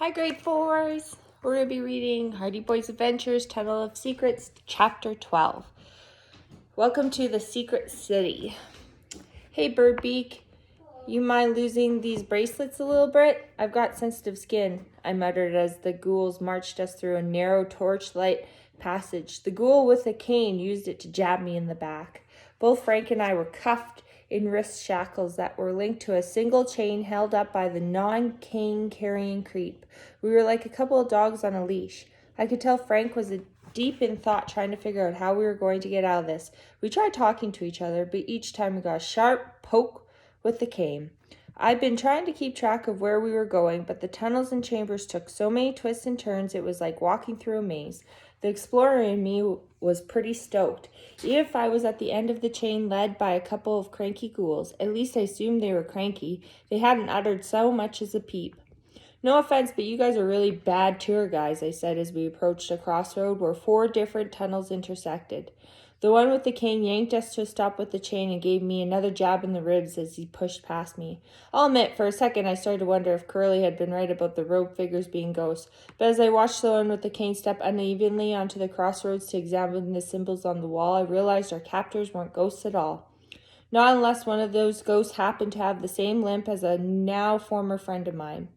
Hi, grade fours. We're going to be reading Hardy Boys Adventures, Tunnel of Secrets, Chapter 12. Welcome to the Secret City. Hey, Birdbeak, you mind losing these bracelets a little bit? I've got sensitive skin, I muttered as the ghouls marched us through a narrow torchlight passage. The ghoul with the cane used it to jab me in the back. Both Frank and I were cuffed in wrist shackles that were linked to a single chain held up by the non-cane carrying creep. We were like a couple of dogs on a leash. I could tell Frank was deep in thought, trying to figure out how we were going to get out of this. We tried talking to each other, but each time we got a sharp poke with the cane. I'd been trying to keep track of where we were going, but the tunnels and chambers took so many twists and turns it was like walking through a maze. The explorer in me was pretty stoked. Even if I was at the end of the chain led by a couple of cranky ghouls, at least I assumed they were cranky. They hadn't uttered so much as a peep. No offense, but you guys are really bad tour guys, I said as we approached a crossroad where 4 different tunnels intersected. The one with the cane yanked us to a stop with the chain and gave me another jab in the ribs as he pushed past me. I'll admit, for a second I started to wonder if Curly had been right about the rope figures being ghosts, but as I watched the one with the cane step unevenly onto the crossroads to examine the symbols on the wall, I realized our captors weren't ghosts at all. Not unless one of those ghosts happened to have the same limp as a now former friend of mine.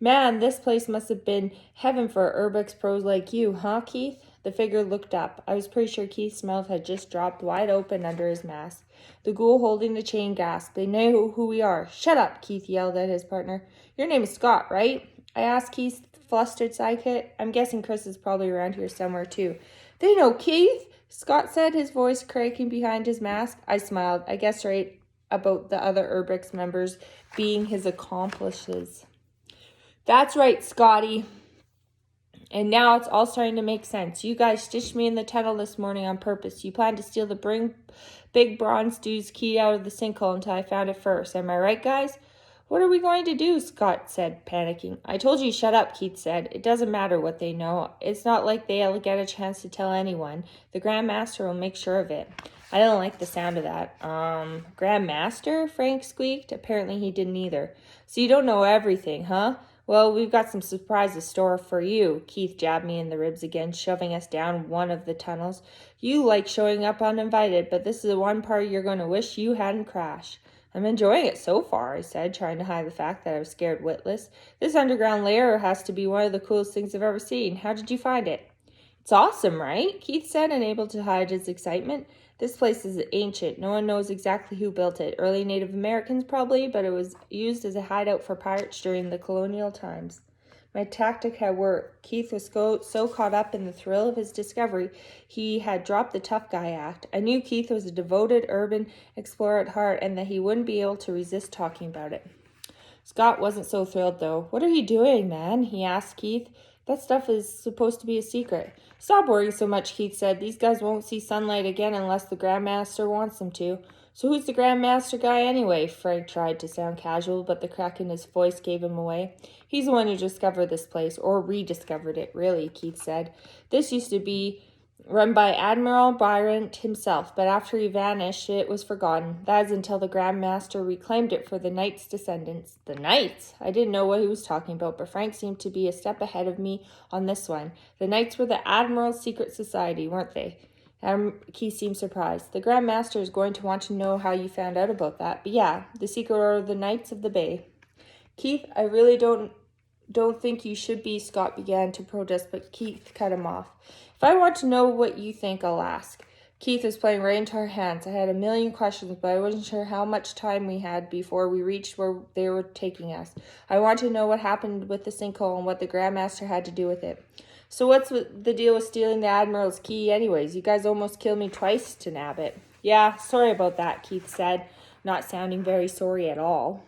Man, this place must have been heaven for Urbex pros like you, huh, Keith? The figure looked up. I was pretty sure Keith's mouth had just dropped wide open under his mask. The ghoul holding the chain gasped. They know who we are. Shut up, Keith yelled at his partner. Your name is Scott, right? I asked Keith's flustered sidekick. I'm guessing Chris is probably around here somewhere, too. They know Keith, Scott said, his voice cracking behind his mask. I smiled. I guess right about the other Urbex members being his accomplices. That's right, Scotty. And now it's all starting to make sense. You guys stitched me in the tunnel this morning on purpose. You planned to steal the big bronze dude's key out of the sinkhole until I found it first. Am I right, guys? What are we going to do? Scott said, panicking. I told you shut up, Keith said. It doesn't matter what they know. It's not like they'll get a chance to tell anyone. The Grand Master will make sure of it. I don't like the sound of that. Grand Master? Frank squeaked. Apparently he didn't either. So you don't know everything, huh? Well, we've got some surprises store for you. Keith jabbed me in the ribs again, shoving us down one of the tunnels. You like showing up uninvited, but this is the one part you're going to wish you hadn't crashed. I'm enjoying it so far, I said, trying to hide the fact that I was scared witless. This underground lair has to be one of the coolest things I've ever seen. How did you find it? It's awesome, right? Keith said, unable to hide his excitement. This place is ancient. No one knows exactly who built it. Early Native Americans probably, but it was used as a hideout for pirates during the colonial times. My tactic had worked. Keith was so caught up in the thrill of his discovery, he had dropped the tough guy act. I knew Keith was a devoted urban explorer at heart and that he wouldn't be able to resist talking about it. Scott wasn't so thrilled, though. What are you doing, man? He asked Keith. That stuff is supposed to be a secret. Stop worrying so much, Keith said. These guys won't see sunlight again unless the Grandmaster wants them to. So who's the Grandmaster guy anyway? Frank tried to sound casual, but the crack in his voice gave him away. He's the one who discovered this place, or rediscovered it, really, Keith said. This used to be run by Admiral Byron himself, but after he vanished, it was forgotten. That is until the Grand Master reclaimed it for the Knights' descendants. The Knights? I didn't know what he was talking about, but Frank seemed to be a step ahead of me on this one. The Knights were the Admiral's secret society, weren't they? Keith seemed surprised. The Grand Master is going to want to know how you found out about that. But yeah, the secret order of the Knights of the Bay. Keith, I really don't think you should be, Scott began to protest, but Keith cut him off. If I want to know what you think, I'll ask. Keith was playing right into our hands. I had a million questions, but I wasn't sure how much time we had before we reached where they were taking us. I wanted to know what happened with the sinkhole and what the Grandmaster had to do with it. So what's the deal with stealing the Admiral's key anyways? You guys almost killed me twice to nab it. Yeah, sorry about that, Keith said, not sounding very sorry at all.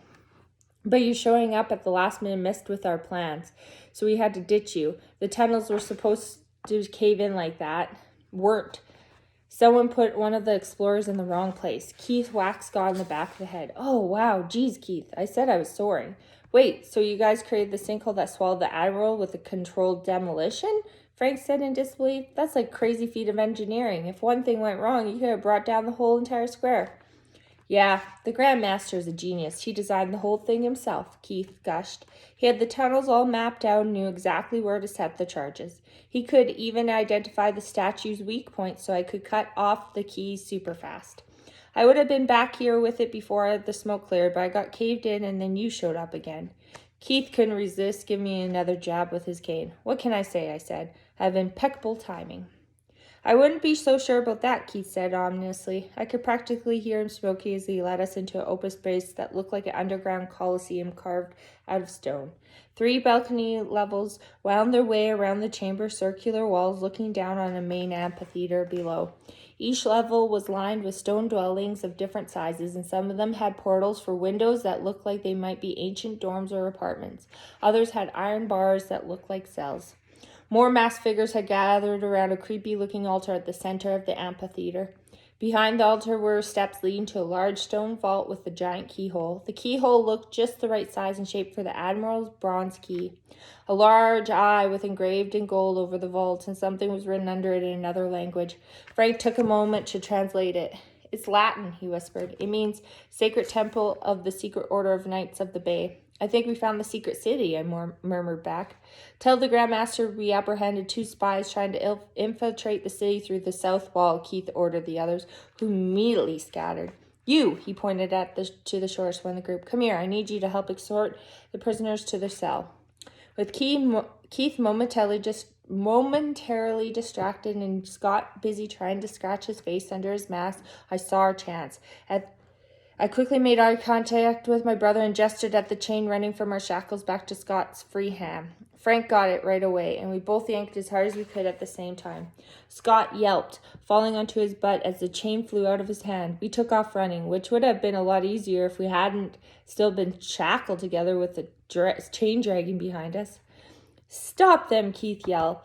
But you showing up at the last minute messed with our plans, so we had to ditch you. The tunnels were supposed to cave in like that. Weren't. Someone put one of the explorers in the wrong place. Keith whacked Scott in the back of the head. Oh, wow. Geez, Keith. I said I was soaring. Wait, so you guys created the sinkhole that swallowed the Admiral with a controlled demolition? Frank said in disbelief. That's like crazy feat of engineering. If one thing went wrong, you could have brought down the whole entire square. Yeah, the Grand Master's a genius. He designed the whole thing himself, Keith gushed. He had the tunnels all mapped out and knew exactly where to set the charges. He could even identify the statue's weak points so I could cut off the keys super fast. I would have been back here with it before the smoke cleared, but I got caved in and then you showed up again. Keith couldn't resist giving me another jab with his cane. What can I say? I said. I have impeccable timing. I wouldn't be so sure about that, Keith said ominously. I could practically hear him smoking as he led us into an open space that looked like an underground coliseum carved out of stone. 3 balcony levels wound their way around the chamber's circular walls, looking down on a main amphitheater below. Each level was lined with stone dwellings of different sizes, and some of them had portals for windows that looked like they might be ancient dorms or apartments. Others had iron bars that looked like cells. More masked figures had gathered around a creepy-looking altar at the center of the amphitheater. Behind the altar were steps leading to a large stone vault with a giant keyhole. The keyhole looked just the right size and shape for the Admiral's bronze key. A large eye was engraved in gold over the vault, and something was written under it in another language. Frank took a moment to translate it. It's Latin, he whispered. It means Sacred Temple of the Secret Order of Knights of the Bay. I think we found the secret city, I murmured back. Tell the Grand Master we apprehended 2 spies trying to infiltrate the city through the south wall, Keith ordered the others, who immediately scattered. You, he pointed to the shortest one in the group. Come here, I need you to help escort the prisoners to their cell. With Keith momentarily distracted and Scott busy trying to scratch his face under his mask, I saw our chance. I quickly made eye contact with my brother and gestured at the chain running from our shackles back to Scott's free hand. Frank got it right away, and we both yanked as hard as we could at the same time. Scott yelped, falling onto his butt as the chain flew out of his hand. We took off running, which would have been a lot easier if we hadn't still been shackled together with the chain dragging behind us. Stop them, Keith yelled.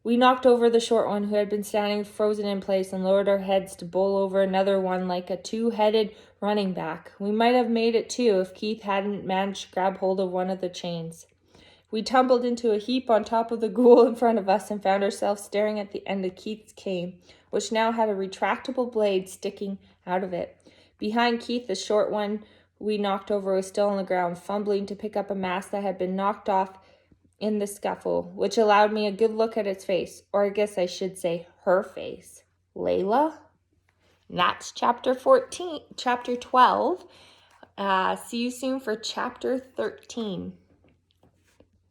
We knocked over the short one who had been standing frozen in place and lowered our heads to bowl over another one like a 2-headed running back. We might have made it too if Keith hadn't managed to grab hold of one of the chains. We tumbled into a heap on top of the ghoul in front of us and found ourselves staring at the end of Keith's cane, which now had a retractable blade sticking out of it. Behind Keith, the short one we knocked over was still on the ground, fumbling to pick up a mask that had been knocked off in the scuffle, which allowed me a good look at its face, or I guess I should say her face. Layla? That's chapter 12. See you soon for chapter 13.